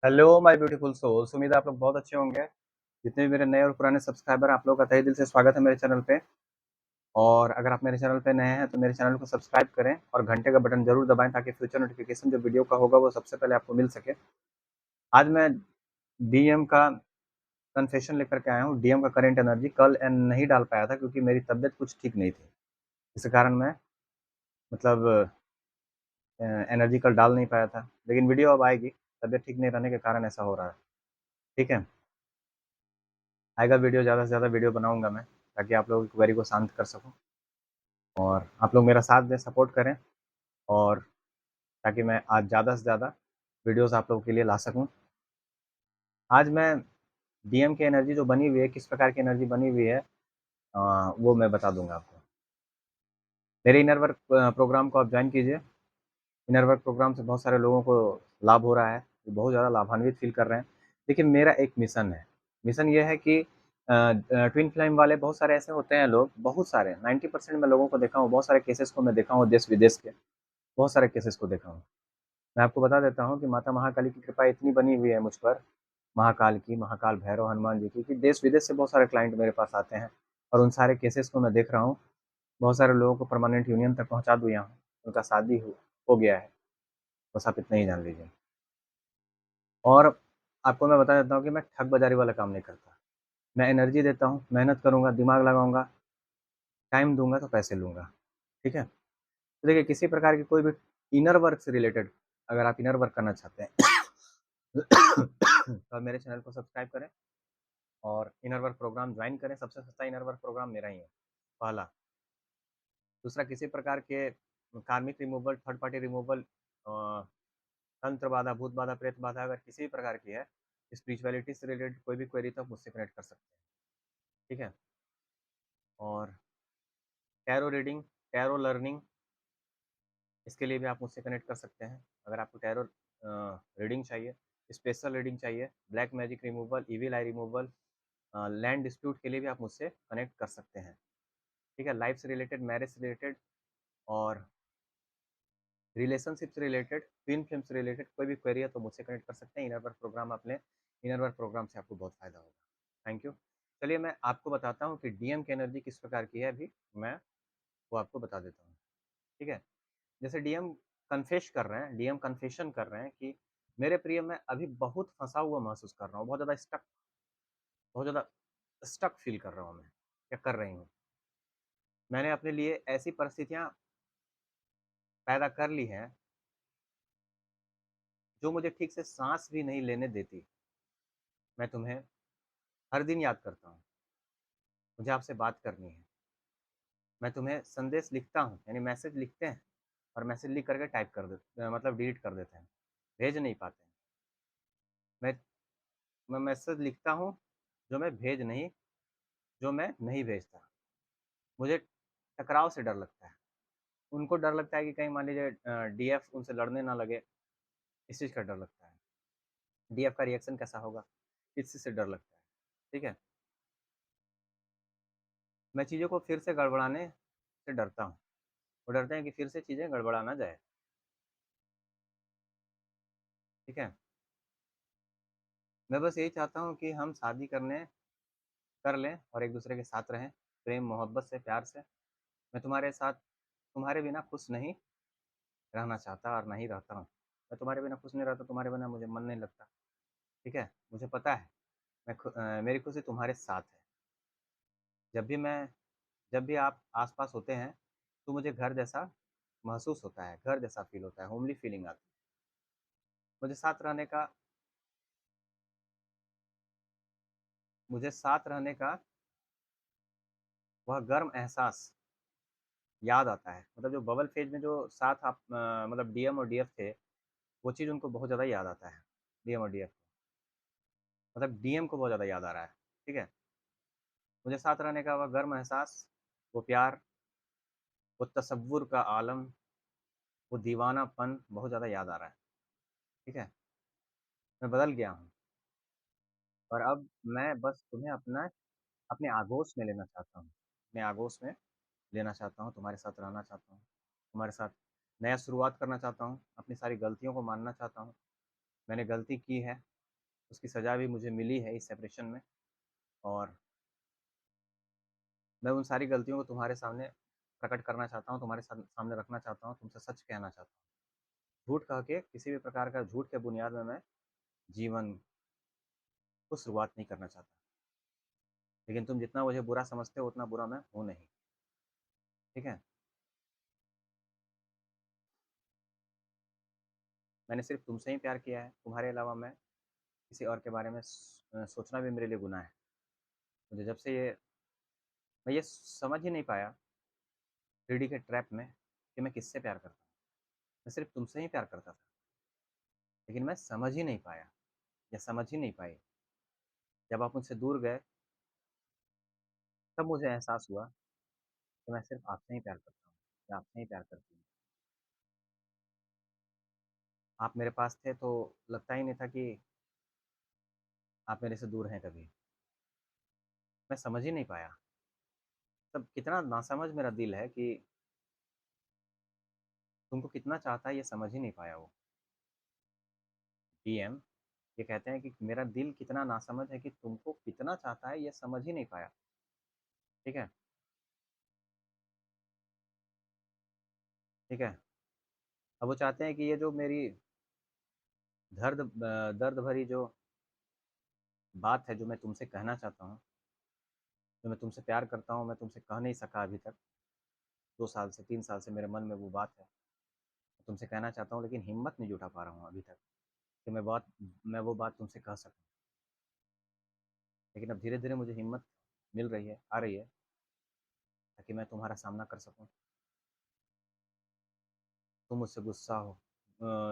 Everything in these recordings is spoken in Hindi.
Hello my beautiful souls. उम्मीद है आप लोग बहुत अच्छे होंगे। जितने भी मेरे नए और पुराने सब्सक्राइबर हैं, आप लोगों का तहे दिल से स्वागत है मेरे चैनल पे। और अगर आप मेरे चैनल पे नए हैं तो मेरे चैनल को सब्सक्राइब करें और घंटे का बटन जरूर दबाएं ताकि फ्यूचर नोटिफिकेशन जो वीडियो का होगा वो सबसे पहले आपको मिल सके। आज मैं डीएम का कन्फेशन लेकर के आया हूँ। डीएम का करेंट एनर्जी कल नहीं डाल पाया था क्योंकि मेरी तबीयत कुछ ठीक नहीं थी। इस कारण मैं मतलब एनर्जी कल डाल नहीं पाया था, लेकिन वीडियो अब आएगी। तबीयत ठीक नहीं रहने के कारण ऐसा हो रहा है। ठीक है, आएगा वीडियो, ज़्यादा से ज़्यादा वीडियो बनाऊंगा मैं ताकि आप लोगों की क्वेरी को शांत कर सकूं और आप लोग मेरा साथ दें, सपोर्ट करें, और ताकि मैं आज ज़्यादा से ज़्यादा वीडियोस आप लोगों के लिए ला सकूं। आज मैं डीएम की एनर्जी जो बनी हुई है, किस प्रकार की एनर्जी बनी हुई है, वो मैं बता दूंगा आपको। मेरे इनर वर्क प्रोग्राम को आप ज्वाइन कीजिए। इनर वर्क प्रोग्राम से बहुत सारे लोगों को लाभ हो रहा है, वो बहुत ज़्यादा लाभान्वित फील कर रहे हैं। देखिए, मेरा एक मिशन है। मिशन ये है कि ट्विन फ्लेम वाले बहुत सारे ऐसे होते हैं लोग, बहुत सारे 90% मैं लोगों को देखा हूँ, बहुत सारे केसेस को मैं देखा हूँ, देश विदेश के बहुत सारे केसेस को देखा हूँ। मैं आपको बता देता हूँ कि माता महाकाली की कृपा इतनी बनी हुई है मुझ पर, महाकाल की, महाकाल भैरव हनुमान जी की, कि देश विदेश से बहुत सारे क्लाइंट मेरे पास आते हैं और उन सारे केसेस को मैं देख रहा हूँ। बहुत सारे लोगों को परमानेंट यूनियन तक पहुँचा दिया हूँ, उनका शादी हो गया है। बस आप इतना ही जान लीजिए। और आपको मैं बता देता हूँ कि मैं ठग बाजारी वाला काम नहीं करता। मैं एनर्जी देता हूँ, मेहनत करूँगा, दिमाग लगाऊंगा, टाइम दूंगा तो पैसे लूंगा। ठीक है, तो देखिए, किसी प्रकार की कोई भी इनर वर्क से रिलेटेड अगर आप इनर वर्क करना चाहते हैं तो आप मेरे चैनल को सब्सक्राइब करें और इनर वर्क प्रोग्राम ज्वाइन करें। सबसे सस्ता इनर वर्क प्रोग्राम मेरा ही है, पहला। दूसरा, किसी प्रकार के कार्मिक रिमूवल, थर्ड पार्टी रिमूवल, तंत्र बाधा, भूत बाधा, प्रेत बाधा अगर किसी भी प्रकार की है, स्पिरिचुअलिटी से रिलेटेड कोई भी क्वेरी, तो आप मुझसे कनेक्ट कर सकते हैं। ठीक है, और टैरो रीडिंग, टैरो लर्निंग, इसके लिए भी आप मुझसे कनेक्ट कर सकते हैं। अगर आपको टैरो रीडिंग चाहिए, स्पेशल रीडिंग चाहिए, ब्लैक मैजिक रिमूवल, इविल आई रिमूवल, लैंड डिस्प्यूट के लिए भी आप मुझसे कनेक्ट कर सकते हैं। ठीक है, लाइफ से रिलेटेड, मैरिज से रिलेटेड और रिलेशनशिप से रिलेटेड, ट्विन फ्लेम से रिलेटेड कोई भी क्वेरी है तो मुझसे कनेक्ट कर सकते हैं। इनर वर्क प्रोग्राम आप लें, इनर वर्क प्रोग्राम से आपको बहुत फायदा होगा। Thank you. चलिए, मैं आपको बताता हूँ कि डीएम की एनर्जी किस प्रकार की है। अभी मैं वो आपको बता देता हूँ। ठीक है, जैसे डीएम कन्फेश कर रहे हैं, डीएम कन्फेशन कर रहे हैं कि मेरे प्रिय, मैं अभी बहुत फंसा हुआ महसूस कर रहा हूँ, बहुत ज़्यादा स्टक, बहुत ज़्यादा स्टक फील कर रहा हूँ मैं, क्या कर रही हूँ। मैंने अपने लिए ऐसी परिस्थितियाँ पैदा कर ली हैं जो मुझे ठीक से सांस भी नहीं लेने देती। मैं तुम्हें हर दिन याद करता हूँ, मुझे आपसे बात करनी है। मैं तुम्हें संदेश लिखता हूँ, यानी मैसेज लिखते हैं और मैसेज लिख करके टाइप कर देते, मतलब डिलीट कर देते हैं, भेज नहीं पाते हैं। मैं मैं मैसेज लिखता हूँ जो मैं भेज नहीं, जो मैं नहीं भेजता। मुझे टकराव से डर लगता है। उनको डर लगता है कि कहीं मान लीजिए डीएफ उनसे लड़ने ना लगे, इस चीज़ का डर लगता है। डीएफ का रिएक्शन कैसा होगा, इस चीज़ से डर लगता है। ठीक है, मैं चीज़ों को फिर से गड़बड़ाने से डरता हूँ। वो डरते हैं कि फिर से चीज़ें गड़बड़ा ना जाए। ठीक है, मैं बस यही चाहता हूँ कि हम शादी करने कर लें और एक दूसरे के साथ रहें, प्रेम मोहब्बत से, प्यार से। मैं तुम्हारे साथ, तुम्हारे बिना खुश नहीं रहना चाहता और नहीं रहता हूँ। मैं तुम्हारे बिना खुश नहीं रहता, तुम्हारे बिना मुझे मन नहीं लगता। ठीक है, मुझे पता है मेरी खुशी तुम्हारे साथ है। जब भी आप आस-पास होते हैं तो मुझे घर जैसा महसूस होता है, घर जैसा फ़ील होता है, होमली फीलिंग आती है। मुझे साथ रहने का मुझे साथ रहने का वह गर्म एहसास याद आता है। मतलब जो बबल फेज़ में जो साथ आप मतलब डीएम और डीएफ थे, वो चीज़ उनको बहुत ज़्यादा याद आता है, डीएम और डीएफ को। मतलब डीएम को बहुत ज़्यादा याद आ रहा है। ठीक है? मुझे साथ रहने का वह गर्म एहसास, वो प्यार, वो तसव्वुर का आलम, वो दीवानापन बहुत ज़्यादा याद आ रहा है। ठीक है? मैं बदल गया हूँ और अब मैं बस तुम्हें अपने आगोश में लेना चाहता हूँ। अपने आगोश में लेना चाहता हूँ, तुम्हारे साथ रहना चाहता हूँ, तुम्हारे साथ नया शुरुआत करना चाहता हूँ, अपनी सारी गलतियों को मानना चाहता हूँ। मैंने गलती की है, उसकी सज़ा भी मुझे मिली है इस सेपरेशन में, और मैं उन सारी गलतियों को तुम्हारे सामने प्रकट करना चाहता हूँ, तुम्हारे सामने रखना चाहता हूँ, तुमसे सच कहना चाहता हूँ। झूठ कह के, किसी भी प्रकार का झूठ के बुनियाद में मैं जीवन को शुरुआत नहीं करना चाहता। लेकिन तुम जितना मुझे बुरा समझते हो उतना बुरा मैं हूँ नहीं, ठीक है? मैंने सिर्फ़ तुमसे ही प्यार किया है, तुम्हारे अलावा मैं किसी और के बारे में सोचना भी मेरे लिए गुनाह है। मुझे जब से ये मैं ये समझ ही नहीं पाया 3D के ट्रैप में कि मैं किससे प्यार करता हूँ। मैं सिर्फ़ तुमसे ही प्यार करता था, लेकिन मैं समझ ही नहीं पाया या समझ ही नहीं पाई। जब आप मुझसे दूर गए, तब मुझे एहसास हुआ कि मैं सिर्फ़ आपसे ही प्यार करता हूँ, मैं आपसे ही प्यार करती हूँ। आप मेरे पास थे तो लगता ही नहीं था कि आप मेरे से दूर हैं कभी। मैं समझ ही नहीं पाया। तब कितना नासमझ मेरा दिल है कि तुमको कितना चाहता है ये समझ ही नहीं पाया वो। डीएम ये कहते हैं कि मेरा दिल कितना नासमझ है कि तुमको कितना चाहता है ये समझ ही नहीं पाया, ठीक है? ठीक है? अब वो चाहते हैं कि ये जो मेरी दर्द भरी जो बात है, जो मैं तुमसे कहना चाहता हूँ, जो मैं तुमसे प्यार करता हूँ, मैं तुमसे कह नहीं सका अभी तक। 2 साल से 3 साल से मेरे मन में वो बात है। मैं तुमसे कहना चाहता हूँ, लेकिन हिम्मत नहीं जुटा पा रहा हूँ अभी तक कि मैं वो बात तुमसे कह सकूँ। लेकिन अब धीरे-धीरे मुझे हिम्मत मिल रही है, आ रही है, ताकि मैं तुम्हारा सामना कर सकूँ। तुम मुझसे गुस्सा हो,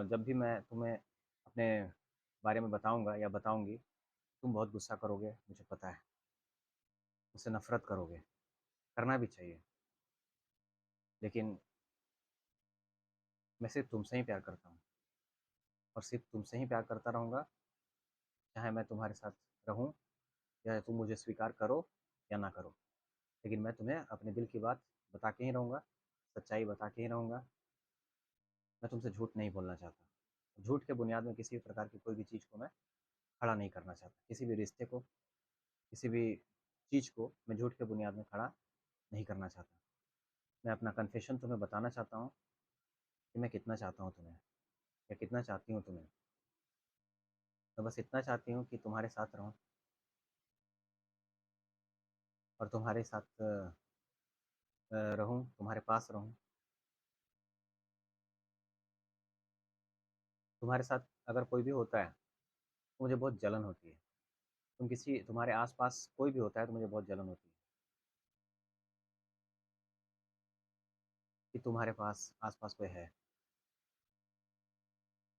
जब भी मैं तुम्हें अपने बारे में बताऊँगा या बताऊँगी, तुम बहुत गुस्सा करोगे, मुझे पता है। मुझसे नफ़रत करोगे, करना भी चाहिए। लेकिन मैं सिर्फ़ तुमसे ही प्यार करता हूँ, और सिर्फ़ तुमसे ही प्यार करता रहूँगा, चाहे मैं तुम्हारे साथ रहूँ या तुम मुझे स्वीकार करो या ना करो। लेकिन मैं तुम्हें अपने दिल की बात बता के ही रहूँगा, सच्चाई बता के ही रहूँगा। मैं तुमसे झूठ नहीं बोलना चाहता। झूठ के बुनियाद में किसी भी प्रकार की कोई भी चीज़ को मैं खड़ा नहीं करना चाहता। किसी भी रिश्ते को, किसी भी चीज़ को मैं झूठ के बुनियाद में खड़ा नहीं करना चाहता। मैं अपना कन्फेशन तुम्हें बताना चाहता हूँ कि मैं कितना चाहता हूँ तुम्हें, या कितना चाहती हूँ तुम्हें। मैं बस इतना चाहती हूँ कि तुम्हारे साथ रहूँ, और तुम्हारे साथ रहूँ, तुम्हारे पास रहूँ। तुम्हारे साथ अगर कोई भी होता है, तो मुझे बहुत जलन होती है। तुम्हारे आस-पास कोई भी होता है तो मुझे बहुत जलन होती है कि तुम्हारे पास आस-पास कोई है।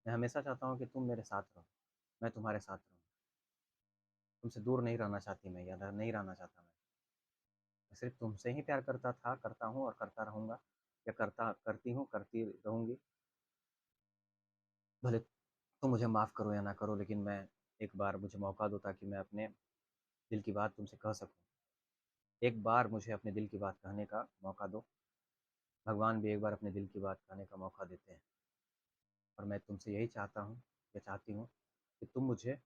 मैं हमेशा चाहता हूँ कि तुम मेरे साथ रहो, मैं तुम्हारे साथ रहूँ। तुमसे दूर नहीं रहना चाहती मैं, या नहीं रहना चाहता मैं। मैं सिर्फ़ तुमसे ही प्यार करता था, करता हूँ और करता रहूँगा, या करती हूँ, करती रहूँगी। भले तुम मुझे माफ़ करो या ना करो, लेकिन मैं एक बार मुझे मौका दो, ताकि मैं अपने दिल की बात तुमसे कह सकूँ। एक बार मुझे अपने दिल की बात कहने का मौका दो। भगवान भी एक बार अपने दिल की बात कहने का मौका देते हैं, और मैं तुमसे यही चाहता हूँ, या चाहती हूँ, कि तुम मुझे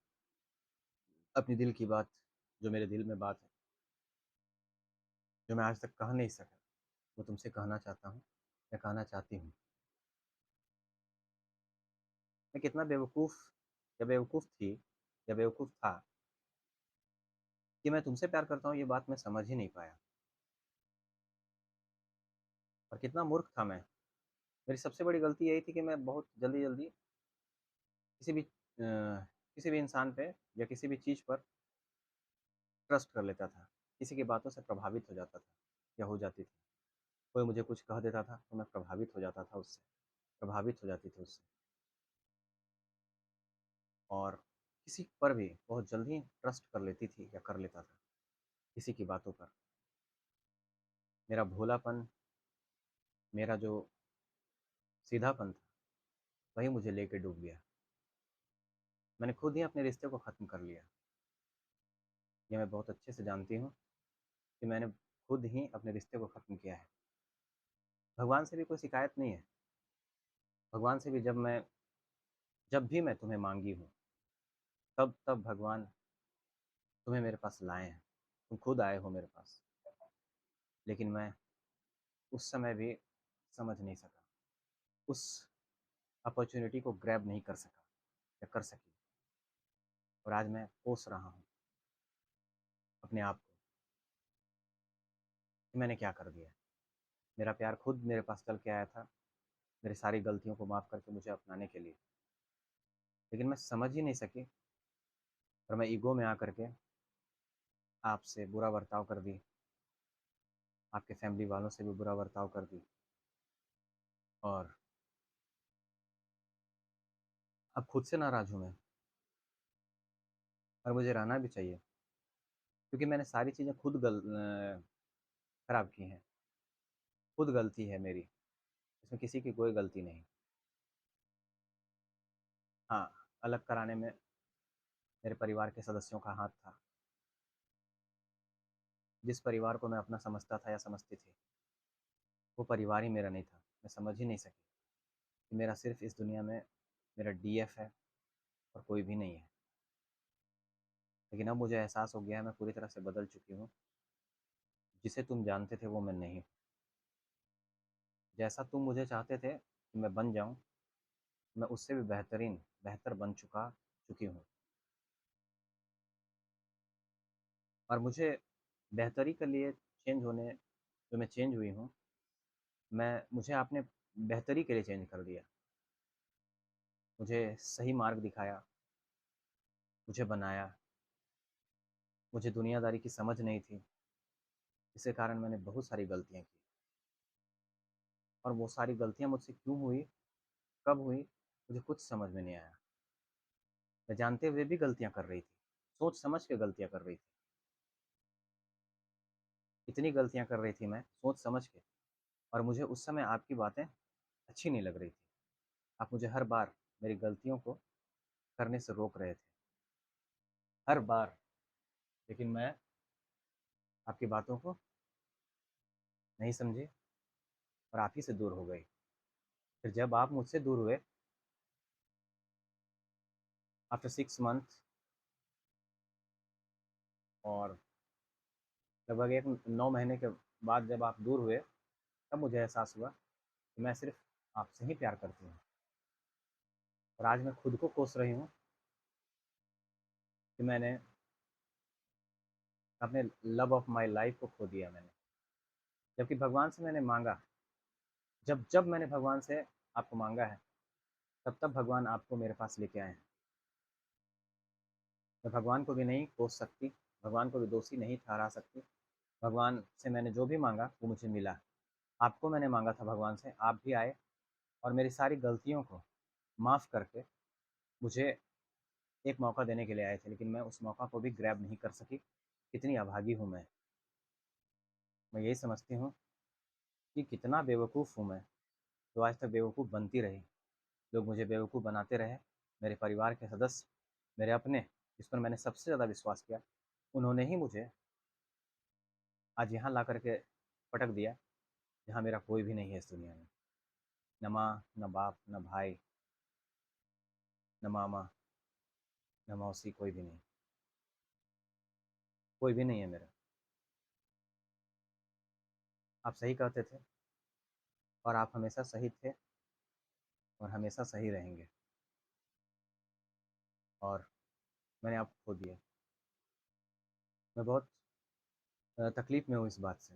अपने दिल की बात, जो मेरे दिल में बात है, जो मैं आज तक कह नहीं सका, वो तुमसे कहना चाहता हूँ, या कहना चाहती हूँ। मैं कितना बेवकूफ़ थी, या बेवकूफ़ था, कि मैं तुमसे प्यार करता हूँ ये बात मैं समझ ही नहीं पाया। और कितना मूर्ख था मैं। मेरी सबसे बड़ी गलती यही थी कि मैं बहुत जल्दी-जल्दी किसी भी इंसान पे या किसी भी चीज़ पर ट्रस्ट कर लेता था। किसी की बातों से प्रभावित हो जाता था, या हो जाती थी। कोई मुझे कुछ कह देता था तो मैं प्रभावित हो जाता था उससे, प्रभावित हो जाती थी उससे। और किसी पर भी बहुत जल्दी ट्रस्ट कर लेती थी, या कर लेता था, किसी की बातों पर। मेरा भोलापन, मेरा जो सीधापन था, वही मुझे लेके डूब गया। मैंने खुद ही अपने रिश्ते को ख़त्म कर लिया। ये मैं बहुत अच्छे से जानती हूँ कि मैंने खुद ही अपने रिश्ते को ख़त्म किया है। भगवान से भी कोई शिकायत नहीं है। भगवान से भी जब मैं जब भी मैं तुम्हें माँगी हूँ, तब तब भगवान तुम्हें मेरे पास लाए हैं। तुम खुद आए हो मेरे पास, लेकिन मैं उस समय भी समझ नहीं सका। उस अपॉर्च्युनिटी को ग्रैब नहीं कर सका या कर सकी, और आज मैं कोस रहा हूँ अपने आप को कि मैंने क्या कर दिया। मेरा प्यार खुद मेरे पास चल के आया था, मेरी सारी गलतियों को माफ़ करके मुझे अपनाने के लिए, लेकिन मैं समझ ही नहीं सकी, और मैं ईगो में आकर के आपसे बुरा बर्ताव कर दी, आपके फैमिली वालों से भी बुरा बर्ताव कर दी, और अब खुद से नाराज़ हूँ मैं। और मुझे रहना भी चाहिए, क्योंकि मैंने सारी चीज़ें खुद खराब की हैं। खुद गलती है मेरी, इसमें किसी की कोई गलती नहीं। हाँ, अलग कराने में मेरे परिवार के सदस्यों का हाथ था। जिस परिवार को मैं अपना समझता था या समझती थी, वो परिवार ही मेरा नहीं था। मैं समझ ही नहीं सकी कि मेरा सिर्फ़ इस दुनिया में मेरा डीएफ है और कोई भी नहीं है। लेकिन अब मुझे एहसास हो गया है, मैं पूरी तरह से बदल चुकी हूँ। जिसे तुम जानते थे वो मैं नहीं हूँ। जैसा तुम मुझे चाहते थे कि मैं बन जाऊँ, मैं उससे भी बेहतर बन चुकी हूँ। और मुझे बेहतरी के लिए जो मैं चेंज हुई हूँ, मुझे आपने बेहतरी के लिए चेंज कर दिया। मुझे सही मार्ग दिखाया, मुझे बनाया। मुझे दुनियादारी की समझ नहीं थी, जिसके कारण मैंने बहुत सारी गलतियाँ की, और वो सारी गलतियाँ मुझसे क्यों हुई, कब हुई, मुझे कुछ समझ में नहीं आया। मैं जानते हुए भी गलतियाँ कर रही थी, सोच समझ के गलतियाँ कर रही थी। इतनी गलतियाँ कर रही थी मैं सोच समझ के, और मुझे उस समय आपकी बातें अच्छी नहीं लग रही थी। आप मुझे हर बार मेरी गलतियों को करने से रोक रहे थे, हर बार। लेकिन मैं आपकी बातों को नहीं समझी, और आप ही से दूर हो गई। फिर जब आप मुझसे दूर हुए, आफ्टर 6 मंथ, और लगभग एक 9 महीने के बाद जब आप दूर हुए, तब मुझे एहसास हुआ कि मैं सिर्फ आपसे ही प्यार करती हूँ। और आज मैं खुद को कोस रही हूँ कि मैंने अपने लव ऑफ माई लाइफ को खो दिया मैंने। जबकि भगवान से मैंने मांगा, जब जब मैंने भगवान से आपको मांगा है, तब तब भगवान आपको मेरे पास लेके आए हैं। मैं भगवान को भी नहीं कोस सकती, भगवान को भी दोषी नहीं ठहरा सकती। भगवान से मैंने जो भी मांगा वो मुझे मिला। आपको मैंने मांगा था भगवान से, आप भी आए और मेरी सारी गलतियों को माफ़ करके मुझे एक मौका देने के लिए आए थे, लेकिन मैं उस मौका को भी ग्रैब नहीं कर सकी। कितनी अभागी हूँ मैं। मैं यही समझती हूँ कि कितना बेवकूफ़ हूँ मैं, जो आज तक बेवकूफ़ बनती रही। लोग मुझे बेवकूफ़ बनाते रहे। मेरे परिवार के सदस्य, मेरे अपने, जिस पर मैंने सबसे ज़्यादा विश्वास किया, उन्होंने ही मुझे आज यहाँ ला कर के पटक दिया, जहाँ मेरा कोई भी नहीं है इस दुनिया में। न माँ, न बाप, न भाई, न मामा, न मौसी, कोई भी नहीं। कोई भी नहीं है मेरा। आप सही कहते थे, और आप हमेशा सही थे, और हमेशा सही रहेंगे, और मैंने आपको खो दिया। मैं बहुत तकलीफ़ में हूँ इस बात से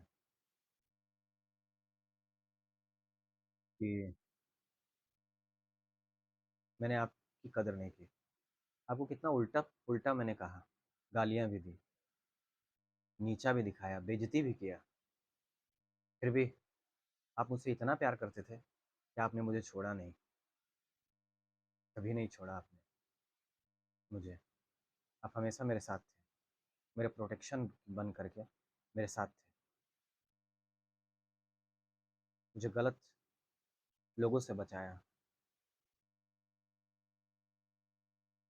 कि मैंने आपकी कदर नहीं की। आपको कितना उल्टा-पुल्टा मैंने कहा, गालियाँ भी दी, नीचा भी दिखाया, बेइज़्ज़ती भी किया। फिर भी आप मुझसे इतना प्यार करते थे कि आपने मुझे छोड़ा नहीं, कभी नहीं छोड़ा आपने मुझे। आप हमेशा मेरे साथ थे, मेरे प्रोटेक्शन बन कर के मेरे साथ थे। मुझे गलत लोगों से बचाया।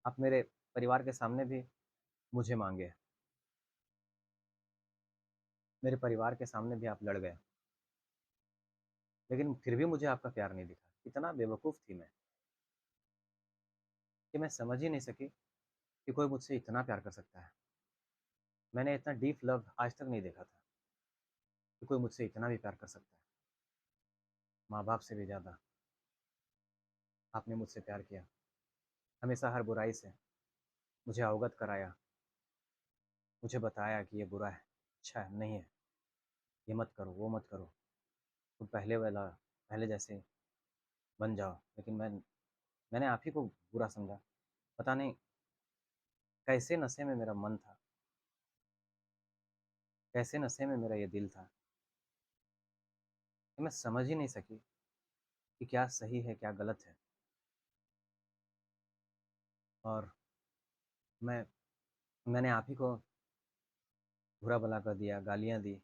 आप मेरे परिवार के सामने भी मुझे माँगे, मेरे परिवार के सामने भी आप लड़ गए, लेकिन फिर भी मुझे आपका प्यार नहीं दिखा। कितना बेवकूफ़ थी मैं। कि मैं समझ ही नहीं सकी कि कोई मुझसे इतना प्यार कर सकता है। मैंने इतना डीप लव आज तक नहीं देखा था कि कोई मुझसे इतना भी प्यार कर सकता है। माँ-बाप से भी ज़्यादा आपने मुझसे प्यार किया। हमेशा हर बुराई से मुझे अवगत कराया, मुझे बताया कि ये बुरा है, अच्छा है, नहीं है, ये मत करो, वो मत करो, तुम पहले जैसे बन जाओ। लेकिन मैंने आप ही को बुरा समझा। पता नहीं कैसे नशे में मेरा मन था, कैसे नशे में मेरा ये दिल था कि मैं समझ ही नहीं सकी कि क्या सही है, क्या गलत है। और मैं मैंने आप ही को बुरा-भला कर दिया, गालियाँ दी,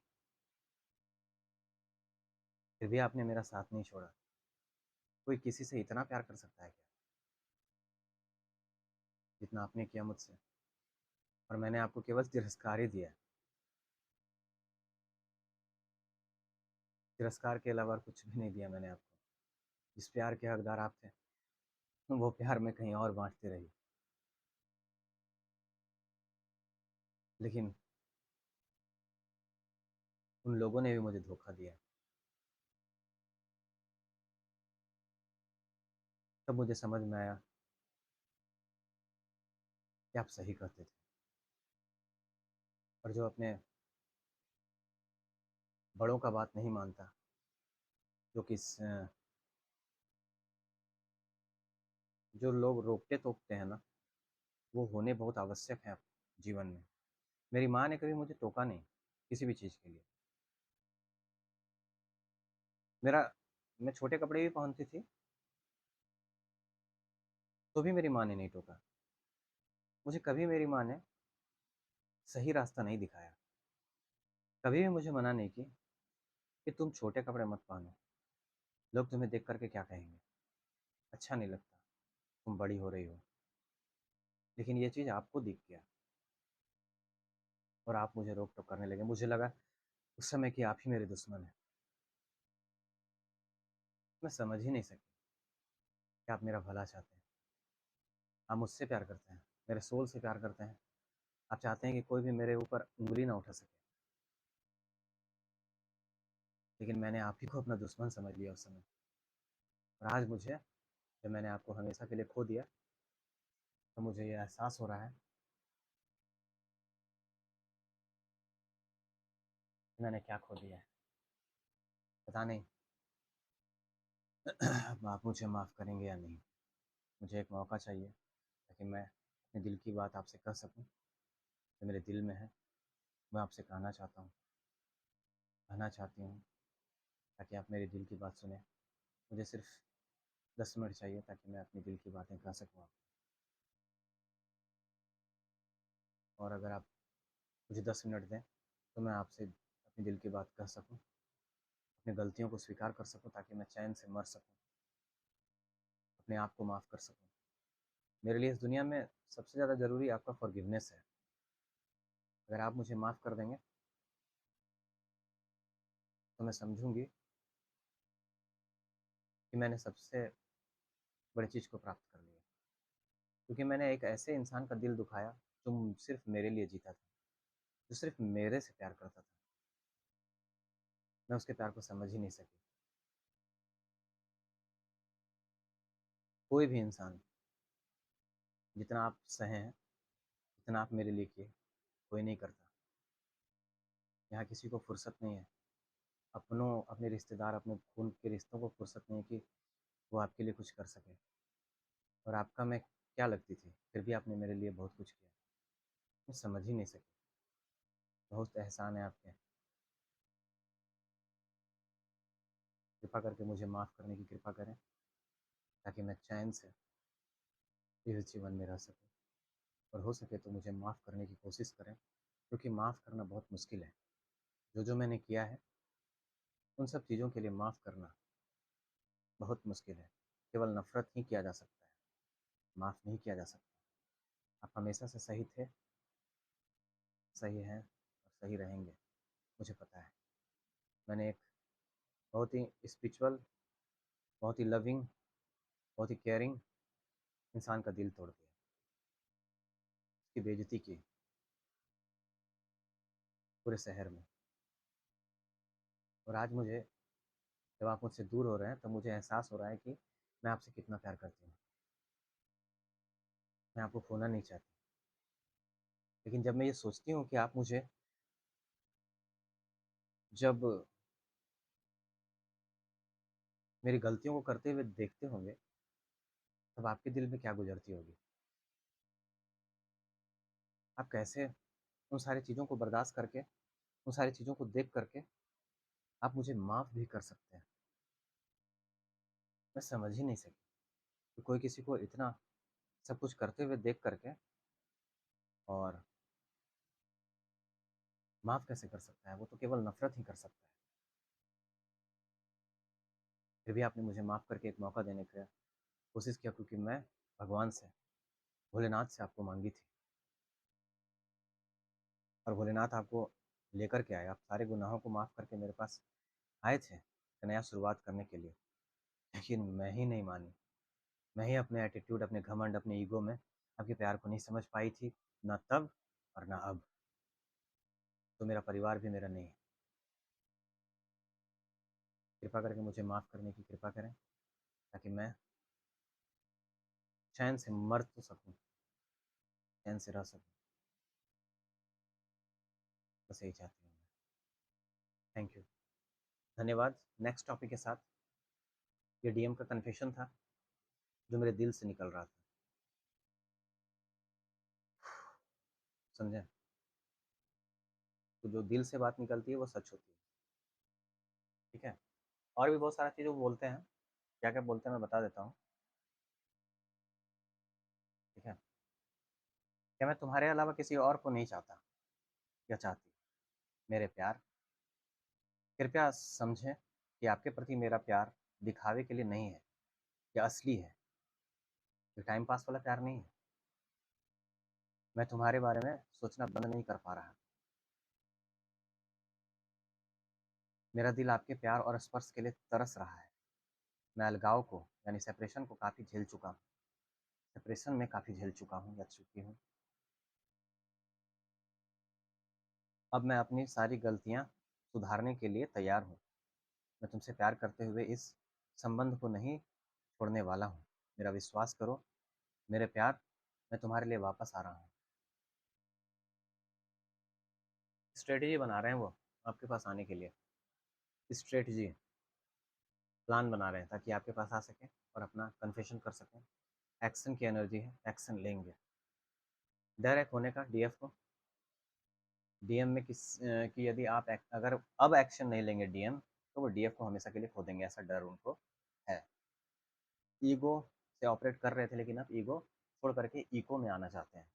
फिर भी आपने मेरा साथ नहीं छोड़ा। कोई किसी से इतना प्यार कर सकता है क्या, जितना आपने किया मुझसे? और मैंने आपको केवल तिरस्कार ही दिया है। तिरस्कार के अलावा और कुछ भी नहीं दिया मैंने आपको। जिस प्यार के हकदार आप थे, वो प्यार मैं कहीं और बाँटती रही। लेकिन उन लोगों ने भी मुझे धोखा दिया। तब मुझे समझ में आया कि आप सही कहते थे। और जो अपने बड़ों का बात नहीं मानता, जो जो लोग रोकते-टोकते हैं ना, वो होने बहुत आवश्यक है जीवन में। मेरी माँ ने कभी मुझे टोका नहीं, किसी भी चीज़ के लिए। मेरा मैं छोटे कपड़े भी पहनती थी, तो भी मेरी माँ ने नहीं टोका। मुझे कभी मेरी माँ ने सही रास्ता नहीं दिखाया। कभी भी मुझे मना नहीं की कि तुम छोटे कपड़े मत पहनो, लोग तुम्हें देख कर के क्या कहेंगे, अच्छा नहीं लगता, तुम बड़ी हो रही हो। लेकिन ये चीज़ आपको दिख गया और आप मुझे रोक-टोक करने लगे। मुझे लगा उस समय कि आप ही मेरे दुश्मन हैं। मैं समझ ही नहीं सकी कि आप मेरा भला चाहते हैं। आप मुझसे प्यार करते हैं, मेरे सोल से प्यार करते हैं। आप चाहते हैं कि कोई भी मेरे ऊपर उँगली ना उठा सके। लेकिन मैंने आप ही को अपना दुश्मन समझ लिया उस समय। और आज मुझे जब मैंने आपको हमेशा के लिए खो दिया, तो मुझे ये एहसास हो रहा है कि मैंने क्या खो दिया है। पता नहीं अब आप मुझे माफ़ करेंगे या नहीं। मुझे एक मौका चाहिए ताकि मैं अपने दिल की बात आपसे कह सकूँ, जो मेरे दिल में है, मैं आपसे कहना चाहती हूँ ताकि आप मेरे दिल की बात सुनें। मुझे सिर्फ़ 10 मिनट चाहिए ताकि मैं अपने दिल की बातें कह सकूँ आपको। और अगर आप मुझे 10 मिनट दें, तो मैं आपसे अपने दिल की बात कह सकूँ, अपनी गलतियों को स्वीकार कर सकूँ ताकि मैं चैन से मर सकूँ, अपने आप को माफ़ कर सकूँ। मेरे लिए इस दुनिया में सबसे ज़्यादा ज़रूरी आपका फ़ॉरगिवनेस है। अगर आप मुझे माफ़ कर देंगे, तो मैं समझूँगी कि मैंने सबसे बड़ी चीज़ को प्राप्त कर लिया। क्योंकि मैंने एक ऐसे इंसान का दिल दुखाया, जो सिर्फ़ मेरे लिए जीता था, जो सिर्फ़ मेरे से प्यार करता था। मैं उसके प्यार को समझ ही नहीं सकी। कोई भी इंसान जितना आप सहे हैं, जितना आप मेरे लिए किए, कोई नहीं करता। यहाँ किसी को फुर्सत नहीं है। अपने रिश्तेदार, अपने खून के रिश्तों को फुर्सत नहीं है कि वो आपके लिए कुछ कर सकें। और आपका मैं क्या लगती थी, फिर भी आपने मेरे लिए बहुत कुछ किया। मैं समझ ही नहीं सकी। बहुत एहसान है आपके। कृपा करके मुझे माफ़ करने की कृपा करें, ताकि मैं चैन से इस जीवन में रह सकूँ। और हो सके तो मुझे माफ़ करने की कोशिश करें, क्योंकि माफ़ करना बहुत मुश्किल है। जो मैंने किया है, उन सब चीज़ों के लिए माफ़ करना बहुत मुश्किल है। केवल नफ़रत ही किया जा सकता है, माफ़ नहीं किया जा सकता। आप हमेशा से सही थे, सही हैं और सही रहेंगे, मुझे पता है। मैंने एक बहुत ही स्पिरिचुअल, बहुत ही लविंग, बहुत ही केयरिंग इंसान का दिल तोड़ दिया। की बेइज्जती की पूरे शहर में। और आज मुझे, जब आप मुझसे दूर हो रहे हैं, तब मुझे एहसास हो रहा है कि मैं आपसे कितना प्यार करती हूँ। मैं आपको खोना नहीं चाहती। लेकिन जब मैं ये सोचती हूँ कि आप मुझे जब मेरी गलतियों को करते हुए देखते होंगे, तब आपके दिल में क्या गुजरती होगी? आप कैसे उन सारी चीज़ों को बर्दाश्त करके, उन सारी चीज़ों को देख करके आप मुझे माफ़ भी कर सकते हैं? मैं समझ ही नहीं सकी कि कोई किसी को इतना सब कुछ करते हुए देख करके और माफ़ कैसे कर सकता है? वो तो केवल नफ़रत ही कर सकता है। फिर भी आपने मुझे माफ़ करके एक मौका देने की कोशिश किया, क्योंकि मैं भगवान से, भोलेनाथ से आपको माँगी थी, और भोलेनाथ आपको लेकर के आए। आप सारे गुनाहों को माफ़ करके मेरे पास आए थे, एक नया शुरुआत करने के लिए। लेकिन मैं ही नहीं मानी। मैं ही अपने एटीट्यूड, अपने घमंड, अपने ईगो में आपके प्यार को नहीं समझ पाई थी, ना तब और ना अब। तो मेरा परिवार भी मेरा नहीं है। कृपा करके मुझे माफ़ करने की कृपा करें, ताकि मैं चैन से मर तो सकूँ, चैन से रह सकूँ। बस यही चाहती हूँ मैं। Thank you. धन्यवाद। नेक्स्ट टॉपिक के साथ, ये डीएम का कन्फेशन था, जो मेरे दिल से निकल रहा था। समझें? तो जो दिल से बात निकलती है वो सच होती है। ठीक है? और भी बहुत सारी चीज़ें वो बोलते हैं। क्या-क्या बोलते हैं मैं बता देता हूँ। ठीक है? क्या मैं तुम्हारे अलावा किसी और को नहीं चाहता या चाहती? मेरे प्यार, कृपया समझें कि आपके प्रति मेरा प्यार दिखावे के लिए नहीं है, ये असली है। ये टाइम पास वाला प्यार नहीं है। मैं तुम्हारे बारे में सोचना बंद नहीं कर पा रहा। मेरा दिल आपके प्यार और स्पर्श के लिए तरस रहा है। मैं अलगाव को, यानी सेपरेशन को काफ़ी झेल चुका हूँ। सेपरेशन में काफ़ी झेल चुका हूँ या चुकी हूँ। अब मैं अपनी सारी गलतियाँ सुधारने के लिए तैयार हूँ। मैं तुमसे प्यार करते हुए इस संबंध को नहीं छोड़ने वाला हूँ। मेरा विश्वास करो मेरे प्यार, मैं तुम्हारे लिए वापस आ रहा हूँ। स्ट्रेटजी बना रहे हैं वो आपके पास आने के लिए। स्ट्रेटजी, प्लान बना रहे हैं ताकि आपके पास आ सकें और अपना कन्फेशन कर सकें। एक्शन की एनर्जी है, एक्शन लेंगे। डर है खोने का डीएफ को। डीएम में कि यदि आप अगर अब एक्शन नहीं लेंगे डीएम, तो वो डीएफ को हमेशा के लिए खो देंगे, ऐसा डर उनको है। ईगो से ऑपरेट कर रहे थे, लेकिन अब ईगो छोड़ करके इको में आना चाहते हैं।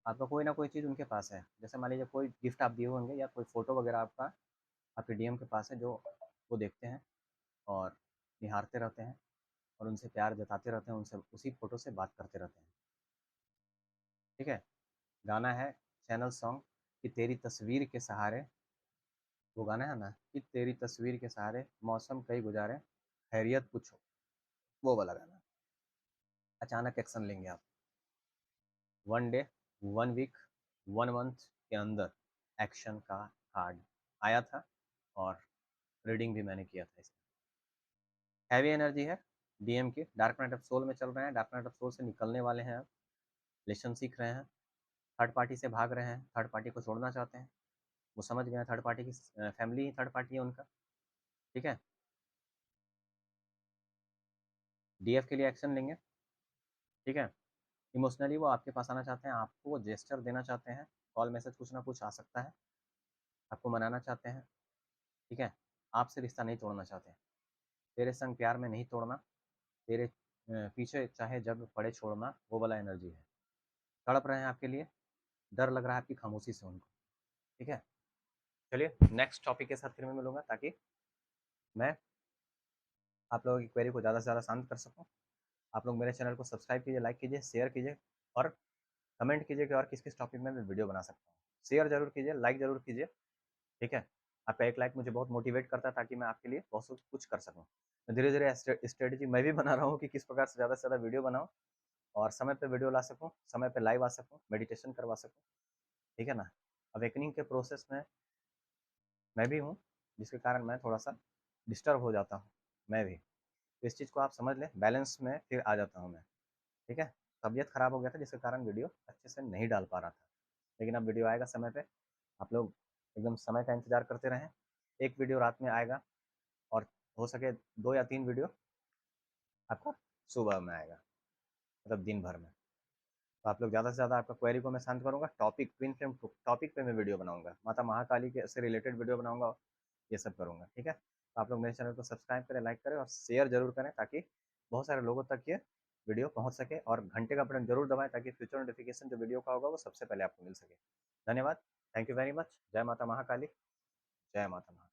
आपका कोई ना कोई चीज़ उनके पास है। जैसे मान लीजिए कोई गिफ्ट आप दिए होंगे या कोई फ़ोटो वगैरह आपका आपके डीएम के पास है, जो वो देखते हैं और निहारते रहते हैं और उनसे प्यार जताते रहते हैं, उनसे उसी फ़ोटो से बात करते रहते हैं। ठीक है? गाना है चैनल सॉन्ग कि तेरी तस्वीर के सहारे, वो गाना है ना कि तेरी तस्वीर के सहारे मौसम कई गुजारे, खैरियत पूछो, वो वाला गाना। अचानक एक्शन लेंगे आप। 1 डे, 1 वीक, 1 मंथ के अंदर एक्शन का कार्ड आया था और रीडिंग भी मैंने किया था इसका। हैवी एनर्जी है डीएम की, डार्क नाइट ऑफ सोल में चल रहे हैं। डार्क नाइट ऑफ सोल से निकलने वाले हैं, लेसन सीख रहे हैं, थर्ड पार्टी से भाग रहे हैं, थर्ड पार्टी को छोड़ना चाहते हैं। वो समझ गए हैं थर्ड पार्टी की फैमिली ही थर्ड पार्टी है उनका। ठीक है? डीएफ के लिए एक्शन लेंगे। ठीक है? इमोशनली वो आपके पास आना चाहते हैं, आपको वो जेस्चर देना चाहते हैं, कॉल मैसेज कुछ ना कुछ आ सकता है, आपको मनाना चाहते हैं। ठीक है? आपसे रिश्ता नहीं तोड़ना चाहते हैं। तेरे संग प्यार में नहीं तोड़ना, तेरे पीछे चाहे जग पड़े छोड़ना, वो वाला एनर्जी है। तड़प रहे हैं आपके लिए, डर लग रहा है आपकी खामोशी से उनको। ठीक है? चलिए नेक्स्ट टॉपिक के साथ फिर मैं मिलूंगा, ताकि मैं आप लोगों की क्वेरी को ज़्यादा से ज़्यादा शांत कर सकूँ। आप लोग मेरे चैनल को सब्सक्राइब कीजिए, लाइक कीजिए, शेयर कीजिए और कमेंट कीजिए कि और किस किस टॉपिक में मैं वीडियो बना सकता हूँ। शेयर जरूर कीजिए, लाइक जरूर कीजिए। ठीक है? आपका एक लाइक मुझे बहुत मोटिवेट करता है, ताकि मैं आपके लिए बहुत कुछ कर सकूँ। धीरे धीरे स्ट्रेटजी मैं भी बना रहा हूँ कि किस प्रकार से ज़्यादा वीडियो बनाऊँ और समय पे वीडियो ला सकूँ, समय पे लाइव आ सकूँ, मेडिटेशन करवा सकूँ, ठीक है ना? अवेकनिंग के प्रोसेस में मैं भी हूँ, जिसके कारण मैं थोड़ा-सा डिस्टर्ब हो जाता हूँ, मैं भी। तो इस चीज़ को आप समझ लें, बैलेंस में फिर आ जाता हूँ मैं, ठीक है? तबीयत खराब हो गया था जिसके कारण वीडियो अच्छे से नहीं डाल पा रहा था, लेकिन अब वीडियो आएगा समय पे। आप लोग एकदम समय का इंतज़ार करते रहें। एक वीडियो रात में आएगा और हो सके 2 या 3 वीडियो आपका सुबह में आएगा, मतलब दिन भर में। तो आप लोग ज़्यादा से ज़्यादा आपका क्वेरी को मैं शांत करूँगा, टॉपिक ट्विन फ्लेम टॉपिक पे मैं वीडियो बनाऊँगा, माता महाकाली के से रिलेटेड वीडियो बनाऊँगा, ये सब करूँगा, ठीक है? तो आप लोग मेरे चैनल को सब्सक्राइब करें, लाइक करें और शेयर ज़रूर करें ताकि बहुत सारे लोगों तक ये वीडियो पहुँच सके, और घंटे का बटन ज़रूर दबाएँ ताकि फ्यूचर नोटिफिकेशन जो वीडियो का होगा वो सबसे पहले आपको मिल सके। धन्यवाद, थैंक यू वेरी मच। जय माता महाकाली, जय माता महा